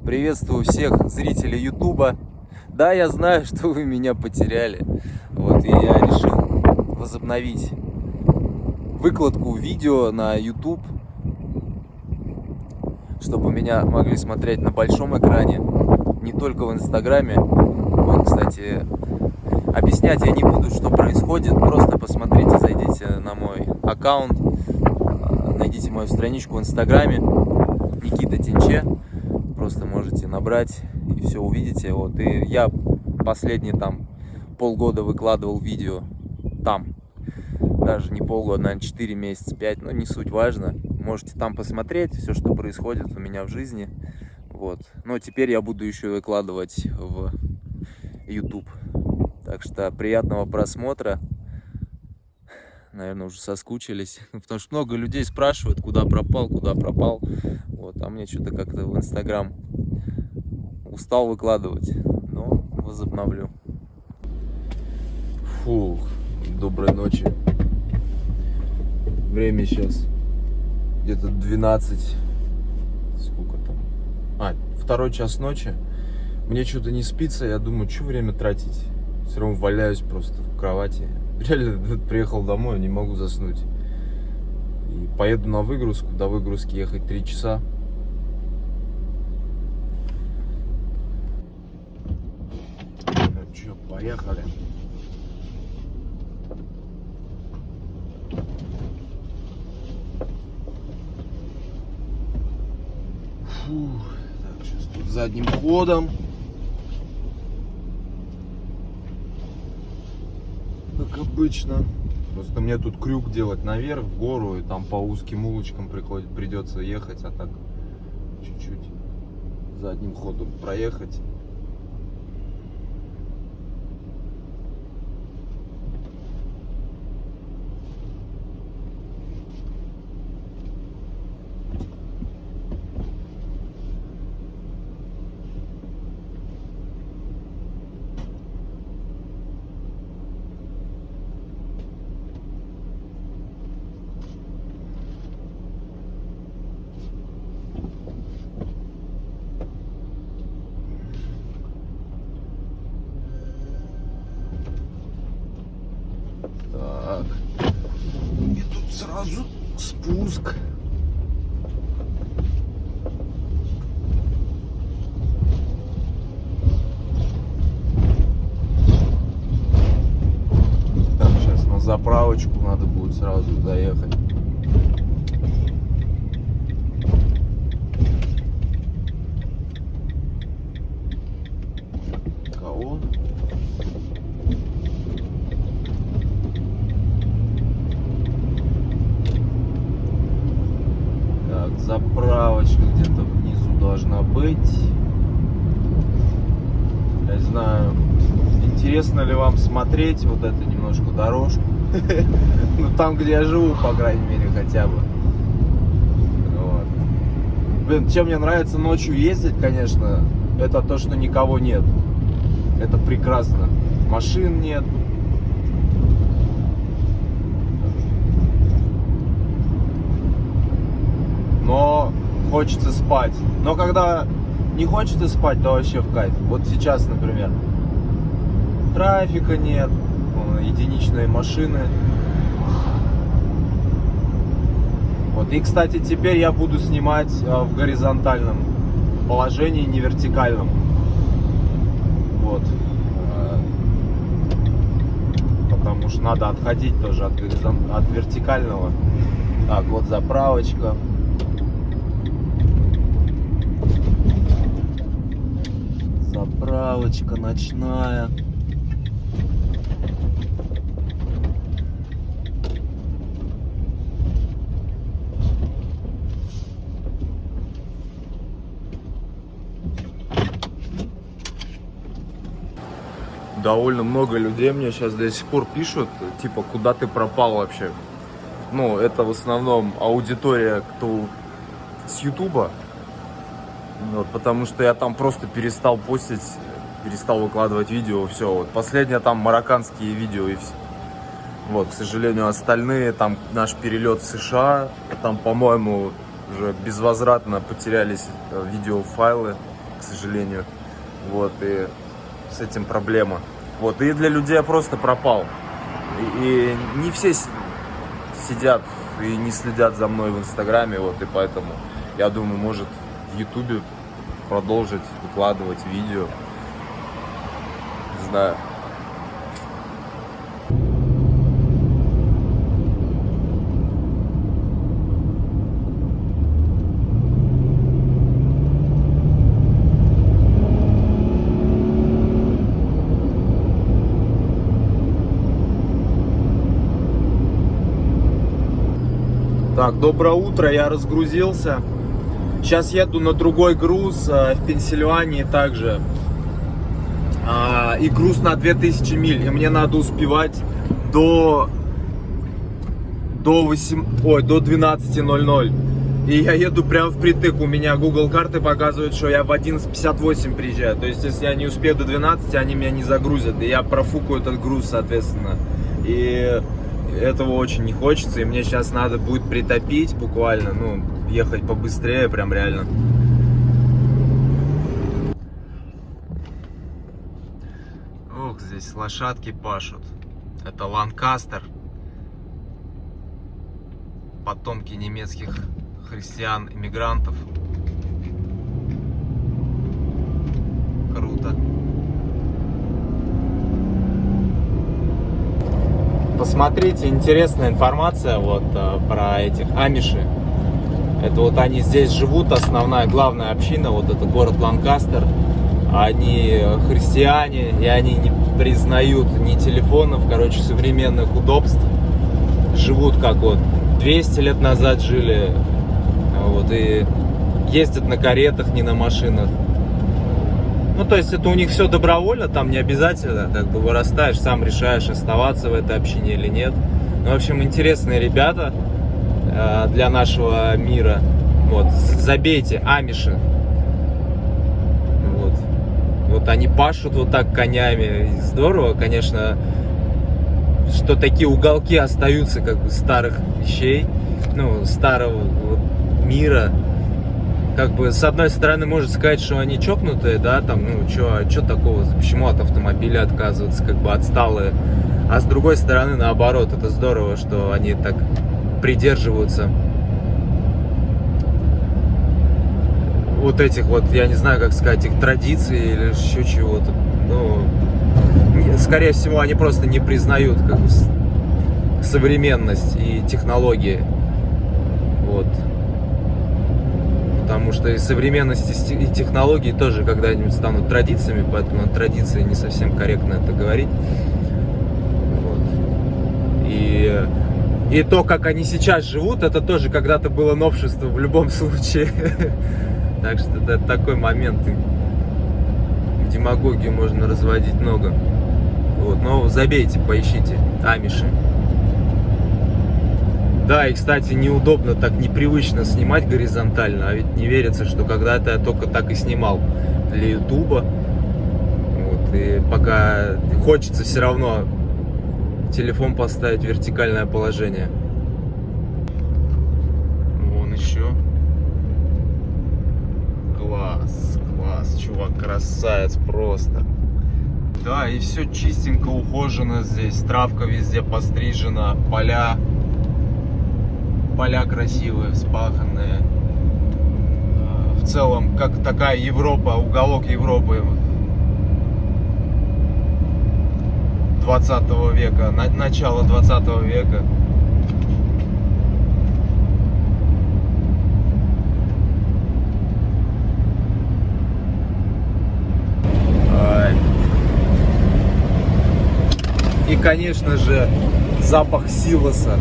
Приветствую всех зрителей Ютуба. Да, я знаю, что вы меня потеряли. Вот, и я решил возобновить выкладку видео на YouTube, чтобы меня могли смотреть на большом экране, не только в Инстаграме. Вот, кстати, объяснять я не буду, что происходит. Просто посмотрите, зайдите на мой аккаунт, найдите мою страничку в Инстаграме, Никита Тинче. Просто можете набрать и все увидите. Вот, и я последние там полгода выкладывал видео там. Даже не полгода, наверное, 4 месяца, 5, но не суть важно. Можете там посмотреть все, что происходит у меня в жизни. Вот. Но теперь я буду еще выкладывать в YouTube. Так что приятного просмотра. Наверное, уже соскучились. Потому что много людей спрашивают, куда пропал, куда пропал. Вот. А мне что-то как-то в Инстаграм устал выкладывать. Но возобновлю. Фух, доброй ночи. Время сейчас где-то 12. Сколько там? Второй час ночи. Мне что-то не спится. Я думаю, что время тратить? Все равно валяюсь просто в кровати. Реально приехал домой, не могу заснуть. И поеду на выгрузку. До выгрузки ехать 3 часа. Ну что, поехали. Фух. Так, сейчас тут задним ходом. Как обычно. Просто мне тут крюк делать наверх, в гору, и там по узким улочкам придется ехать, а так чуть-чуть задним ходом проехать. Так, и тут сразу спуск. Так, сейчас на заправочку надо будет сразу доехать. Кого? Заправочка где-то внизу должна быть. Я не знаю, интересно ли вам смотреть вот эту немножко дорожку. Ну там, где я живу, по крайней мере, хотя бы. Вот. Блин, чем мне нравится ночью ездить, конечно, это то, что никого нет. Это прекрасно. Машин нет. Но хочется спать. Но когда не хочется спать, то вообще в кайф. Вот сейчас, например, трафика нет, единичные машины. Вот. И, кстати, теперь я буду снимать в горизонтальном положении, не вертикальном. Вот. Потому что надо отходить тоже от вертикального. Так, вот заправочка. Заправочка ночная. Довольно много людей мне сейчас до сих пор пишут, типа, куда ты пропал вообще. Ну, это в основном аудитория, кто с Ютуба. Вот, потому что я там просто перестал постить, перестал выкладывать видео, все. Вот последнее там марокканские видео и все. Вот, к сожалению, остальные, там наш перелет в США, там, по-моему, уже безвозвратно потерялись видеофайлы, к сожалению. Вот, и с этим проблема. Вот, и для людей я просто пропал. И не все сидят и не следят за мной в Инстаграме, вот, и поэтому я думаю, может, в Ютубе продолжить выкладывать видео. Не знаю. Так, доброе утро, я разгрузился. Сейчас еду на другой груз в Пенсильвании также. И груз на 2000 миль. И мне надо успевать до 12:00. И я еду прям впритык. У меня Google карты показывают, что я в 11:58 приезжаю. То есть, если я не успею до 12, они меня не загрузят. И я профукаю этот груз, соответственно. И этого очень не хочется. И мне сейчас надо будет притопить буквально. Ну, ехать побыстрее, прям реально. Ох, здесь лошадки пашут. Это Ланкастер. Потомки немецких христиан-иммигрантов. Круто. Посмотрите, интересная информация вот про этих амиши. Это вот они здесь живут, основная, главная община, вот это город Ланкастер. Они христиане, и они не признают ни телефонов, короче, современных удобств. Живут как вот 200 лет назад жили, вот, и ездят на каретах, не на машинах. Ну, то есть это у них все добровольно, там не обязательно, как бы вырастаешь, сам решаешь, оставаться в этой общине или нет. Ну, в общем, интересные ребята для нашего мира. Вот, забейте, амиши. Вот они пашут вот так конями. Здорово, конечно, что такие уголки остаются как бы старых вещей, ну, старого вот мира. Как бы с одной стороны можно сказать, что они чокнутые, да, там, ну, чё такого, почему от автомобиля отказываться, как бы отсталые. А с другой стороны, наоборот, это здорово, что они так придерживаются вот этих вот, я не знаю, как сказать, их традиций или еще чего-то. Ну, скорее всего, они просто не признают как бы современность и технологии. Вот. Потому что и современность, и технологии тоже когда-нибудь станут традициями, поэтому традиции не совсем корректно это говорить. Вот. И то, как они сейчас живут, это тоже когда-то было новшество в любом случае. Так что это такой момент. Демагогию можно разводить много. Вот, но забейте, поищите амиши. Да, и, кстати, неудобно, так непривычно снимать горизонтально, а ведь не верится, что когда-то я только так и снимал для ютуба. Вот, и пока хочется все равно телефон поставить в вертикальное положение. Вон еще. Класс, чувак, красавец просто. Да, и все чистенько ухожено здесь, травка везде пострижена, поля красивые, вспаханные. В целом, как такая Европа, уголок Европы 20 века, начало 20 века. И, конечно же, запах силоса.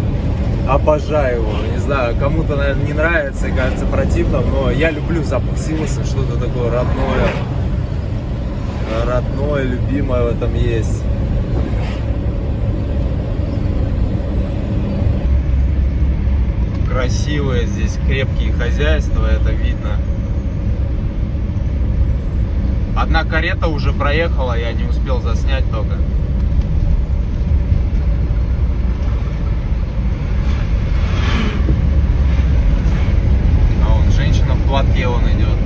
Обожаю его. Не знаю, кому-то, наверное, не нравится и кажется противным, но я люблю запах силоса. Что-то такое родное, любимое в этом есть. Красивые здесь крепкие хозяйства, это видно. Одна карета уже проехала, я не успел заснять только. А вон женщина в платке, он идет.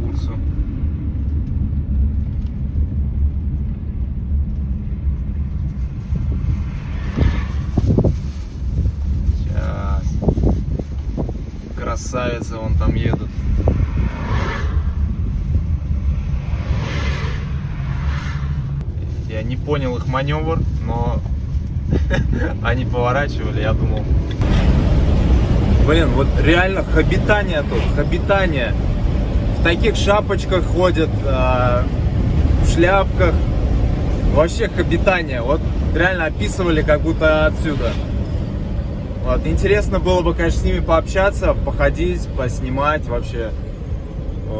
курсу. Сейчас. Красавицы вон там едут. Я не понял их маневр, но они поворачивали, я думал. Блин, вот реально хобитание тут, хобитание. В таких шапочках ходят, в шляпках. Вообще хобитание. Вот реально описывали, как будто отсюда. Вот. Интересно было бы, конечно, с ними пообщаться, походить, поснимать вообще.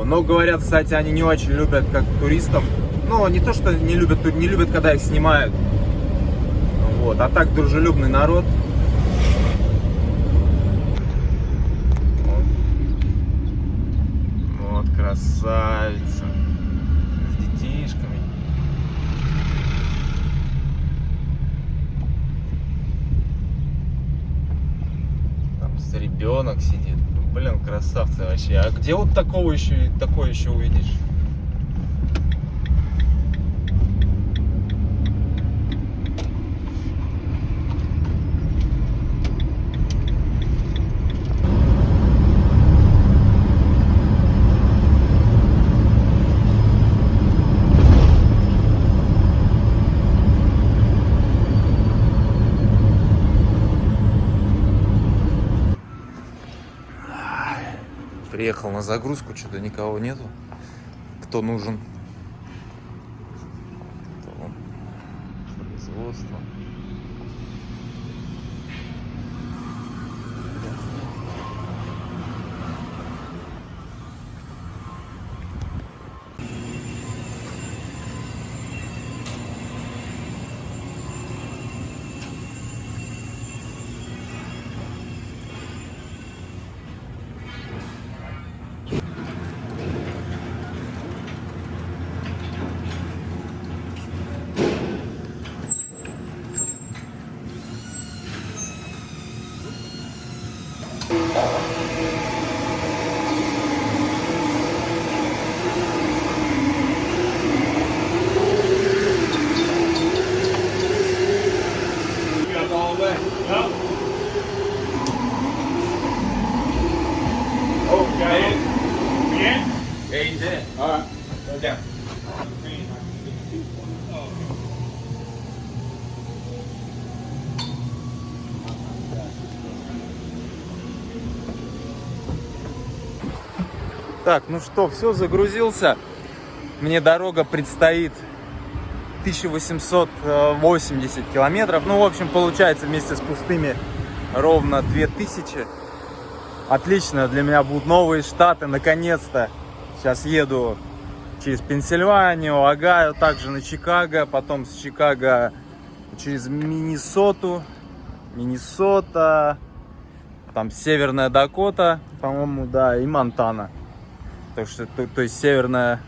Но говорят, кстати, они не очень любят как туристов. Ну, не то, что не любят, когда их снимают. Вот. А так дружелюбный народ. Вот красавица. С детишками. Там ребенок сидит. Блин, красавцы вообще. А где вот такое еще увидишь? Приехал на загрузку, что-то никого нету. Кто нужен? Производство. Так, ну что, все, загрузился. Мне дорога предстоит 1880 километров. Ну, в общем, получается вместе с пустыми ровно 2000. Отлично, для меня будут новые штаты, наконец-то. Сейчас еду через Пенсильванию, Огайо, также на Чикаго, потом с Чикаго через Миннесоту, там Северная Дакота, по-моему, да, и Монтана. Так что, то есть Южная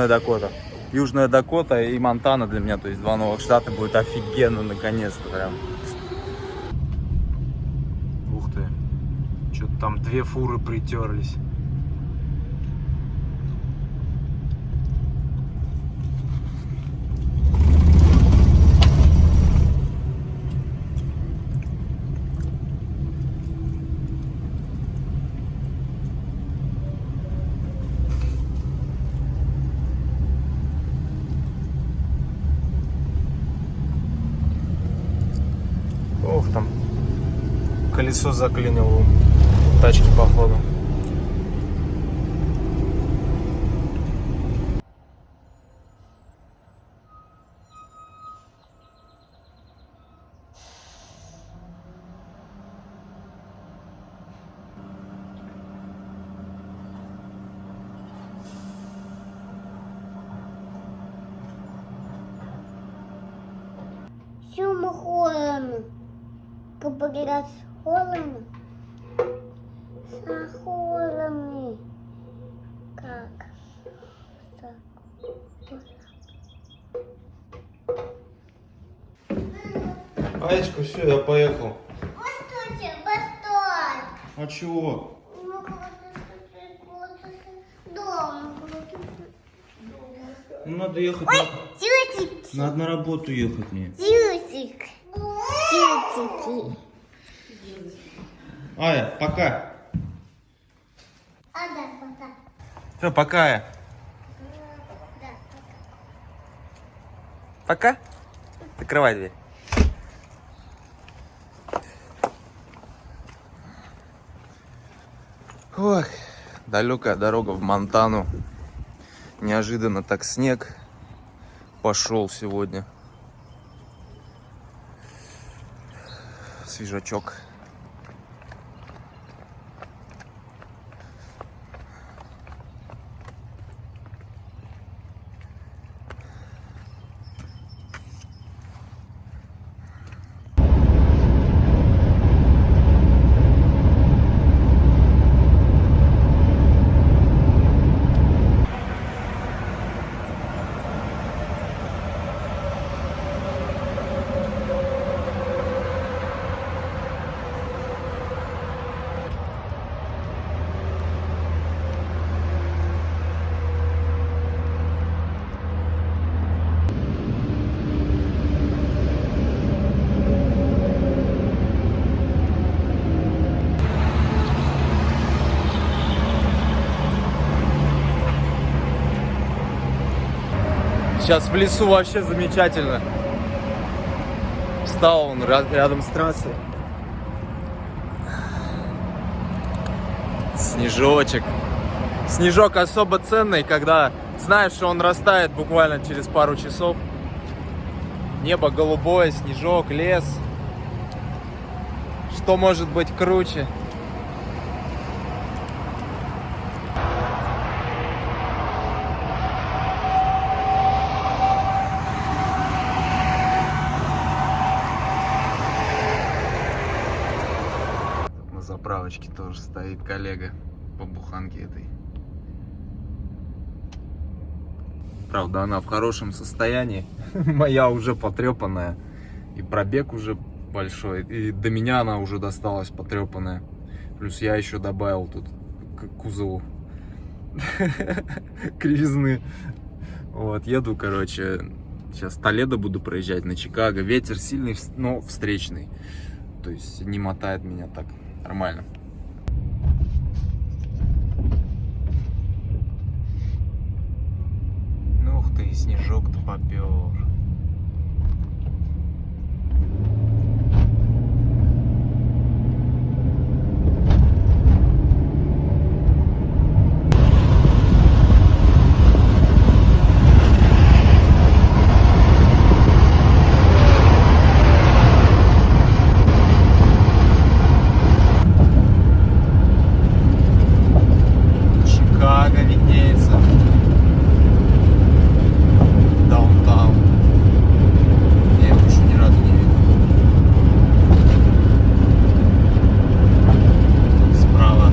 Дакота. Южная Дакота и Монтана для меня, то есть два новых штата, будет офигенно, наконец-то прям. Ух ты, что-то там 2 фуры притерлись. Ох, там колесо заклинило у тачки, походу. Чому холодно? Говорят, холодно. Холодно. Как? Аечка, все, я поехал. Постойте, постой. А чего? Не могу Ну, надо ехать. Тютики. Надо на работу ехать мне. Тютик. Тютики. Ая, пока. А, да, пока. Все, пока, Ая. Да, Пока. Закрывай дверь. Ох, далекая дорога в Монтану. Неожиданно так снег пошел сегодня. Свежачок. Сейчас в лесу вообще замечательно. Встал он рядом с трассой. Снежочек. Снежок особо ценный, когда знаешь, что он растает буквально через пару часов. Небо голубое, снежок, лес. Что может быть круче? На заправочке тоже стоит коллега по буханке этой. Правда, она в хорошем состоянии. Моя уже потрепанная. И пробег уже большой. И до меня она уже досталась потрепанная. Плюс я еще добавил тут к кузову кривизны. Вот, еду, короче, сейчас Толедо буду проезжать на Чикаго. Ветер сильный, но встречный. То есть не мотает меня так нормально. Ну ух ты, снежок-то попер. Чикаго виднеется. Даунтаун. Я его еще ни разу не видел. Справа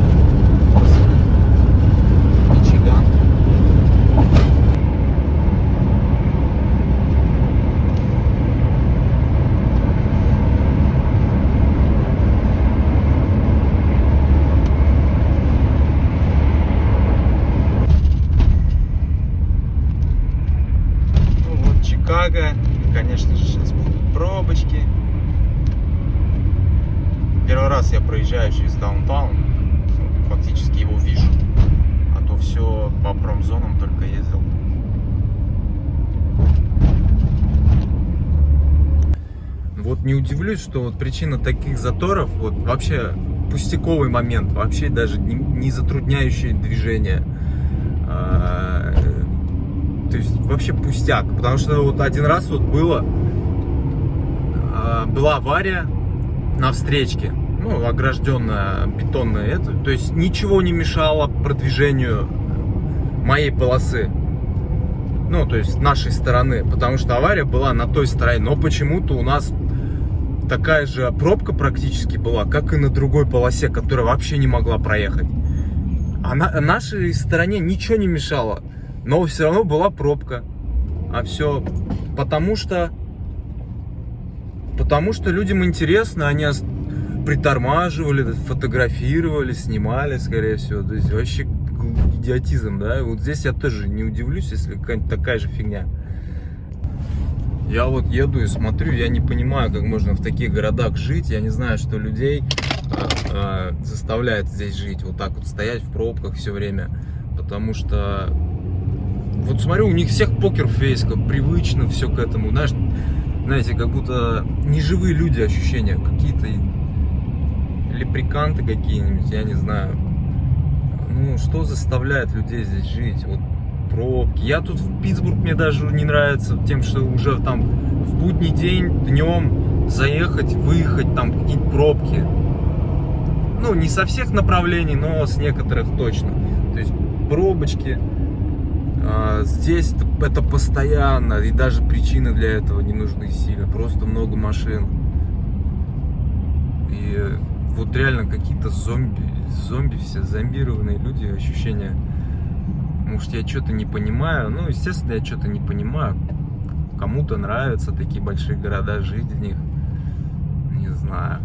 Мичиган. Ну вот Чикаго. Конечно же, сейчас будут пробочки. Первый раз я проезжаю через даунтаун. Ну, фактически его вижу. А то все по промзонам только ездил. Вот не удивлюсь, что вот причина таких заторов, вот вообще пустяковый момент, вообще даже не затрудняющий движение. То есть вообще пустяк, потому что вот один раз вот была авария на встречке, ну, огражденная бетонная это, то есть ничего не мешало продвижению моей полосы, ну, то есть нашей стороны, потому что авария была на той стороне, но почему-то у нас такая же пробка практически была, как и на другой полосе, которая вообще не могла проехать. А на нашей стороне ничего не мешало, но все равно была пробка. А все потому что людям интересно, они притормаживали, фотографировали, снимали, скорее всего. То есть вообще идиотизм, да? Вот здесь я тоже не удивлюсь, если какая-нибудь такая же фигня. Я вот еду и смотрю, я не понимаю, как можно в таких городах жить. Я не знаю, что людей заставляет здесь жить, вот так вот стоять в пробках все время. Потому что, вот смотрю, у них всех покер-фейс, как привычно все к этому. Знаете, как будто неживые люди ощущения, какие-то лепреканты какие-нибудь, я не знаю. Ну, что заставляет людей здесь жить? Вот пробки. Я тут в Питтсбург, мне даже не нравится тем, что уже там в будний день, днем заехать, выехать, там какие-то пробки. Ну, не со всех направлений, но с некоторых точно. То есть пробочки. Здесь это постоянно, и даже причины для этого не нужны сильно. Просто много машин. И вот реально какие-то зомби все, зомбированные люди, ощущения. Может, я что-то не понимаю. Ну, естественно, я что-то не понимаю. Кому-то нравятся такие большие города, жить в них. Не знаю.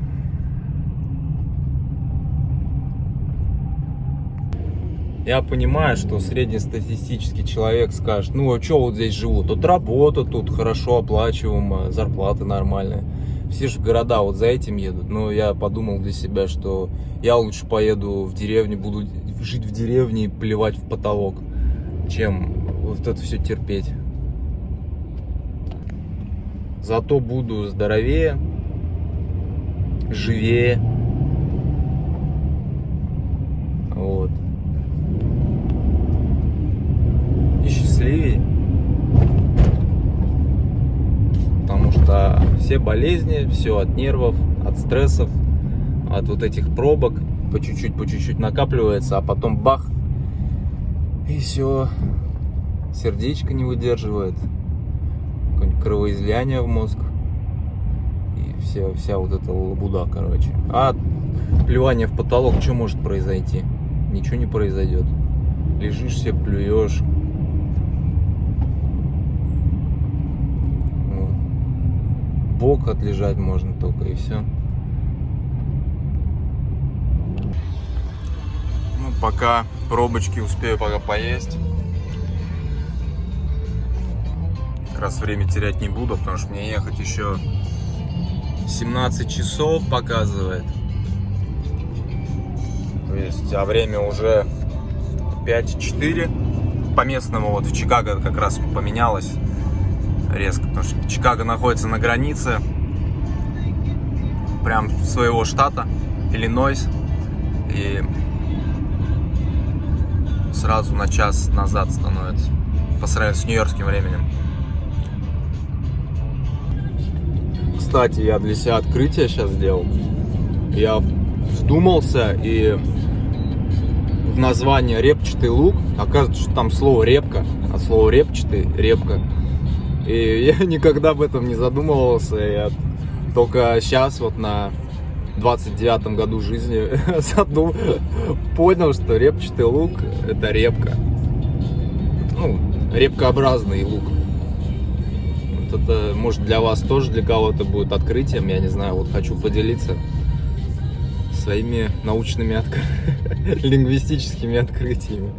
Я понимаю, что среднестатистический человек скажет: ну, а что вот здесь живут? Тут работа, тут хорошо оплачиваемая, зарплаты нормальные. Все же в города вот за этим едут. Но я подумал для себя, что я лучше поеду в деревню, буду жить в деревне и плевать в потолок, чем вот это все терпеть. Зато буду здоровее, живее. Вот. И счастливее. Потому что все болезни, все от нервов, от стрессов, от вот этих пробок по чуть-чуть накапливается, а потом бах, и все, сердечко не выдерживает, какое-нибудь кровоизлияние в мозг, и вся вот эта лабуда, короче. А плевание в потолок, что может произойти? Ничего не произойдет. Лежишь себе, плюешь. Бок отлежать можно только, и все. Ну, пока пробочки успею пока поесть. Как раз время терять не буду, потому что мне ехать еще 17 часов показывает. То есть, а время уже 5:04. По местному вот в Чикаго как раз поменялось резко, потому что Чикаго находится на границе прям своего штата, Иллинойс, и сразу на час назад становится по сравнению с нью-йоркским временем. Кстати, я для себя открытие сейчас сделал. Я вдумался, и в название репчатый лук оказывается, что там слово репка, а слово репчатый — репка. И я никогда об этом не задумывался. Я только сейчас, вот на 29-м году жизни, понял, что репчатый лук — это репка. Ну, репкообразный лук. Вот это, может, для вас тоже, для кого-то будет открытием. Я не знаю, вот хочу поделиться своими научными лингвистическими открытиями.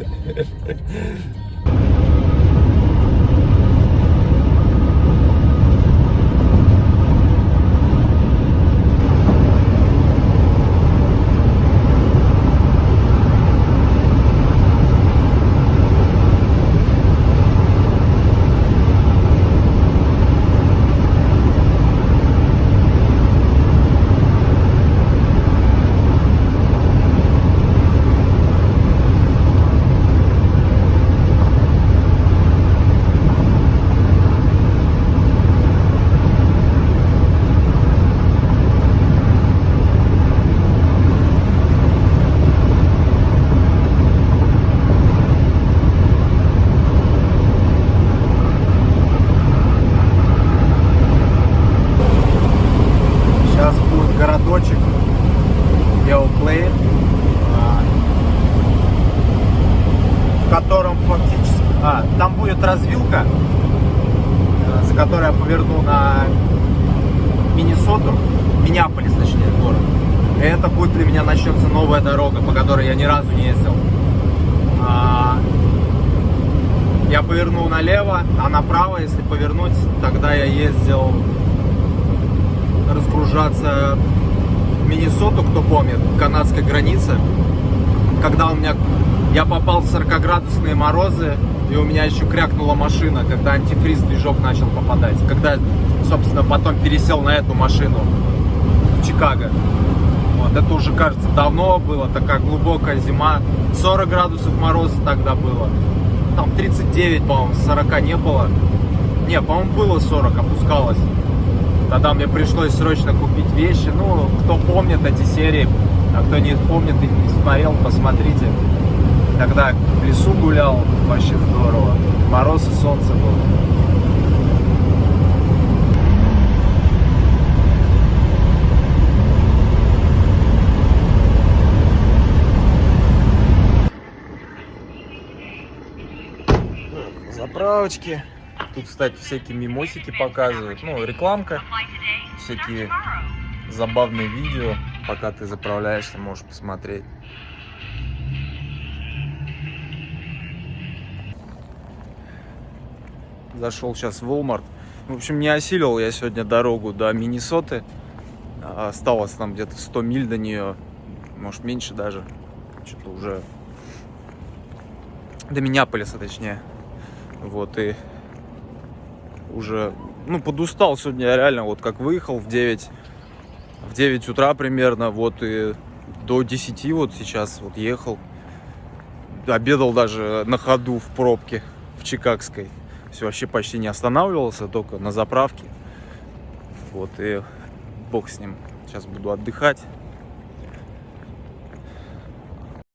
Городочек Эоклей, в котором фактически... там будет развилка, за которой я поверну на Миннесоту, Миннеаполис, точнее, город. И это будет для меня начнется новая дорога, по которой я ни разу не ездил. повернул налево, а направо, если повернуть, тогда я ездил разгружаться в Миннесоту, кто помнит, канадской границе. Когда я попал в 40-градусные морозы, и у меня еще крякнула машина, когда антифриз движок начал попадать. Когда, собственно, потом пересел на эту машину в Чикаго. Вот, это уже, кажется, давно было, такая глубокая зима. 40 градусов мороза тогда было. Там 39, по-моему, 40 не было. Не, по-моему, было 40, опускалось. Тогда мне пришлось срочно купить вещи. Ну, кто помнит эти серии, а кто не помнит и не смотрел, посмотрите. Тогда в лесу гулял, вообще здорово. Мороз и солнце было. Заправочки. Тут, кстати, всякие мимосики показывают. Ну, рекламка. Всякие забавные видео. Пока ты заправляешься, можешь посмотреть. Зашел сейчас в Walmart. В общем, не осилил я сегодня дорогу до Миннесоты. Осталось там где-то 100 миль до нее. Может, меньше даже. Что-то уже... До Миннеаполиса, точнее. Вот, и уже, ну, подустал сегодня я реально, вот как выехал в 9 утра примерно, вот, и до 10 вот сейчас вот ехал. Обедал даже на ходу в пробке в Чикагской. Все, вообще почти не останавливался, только на заправке. Вот, и бог с ним. Сейчас буду отдыхать.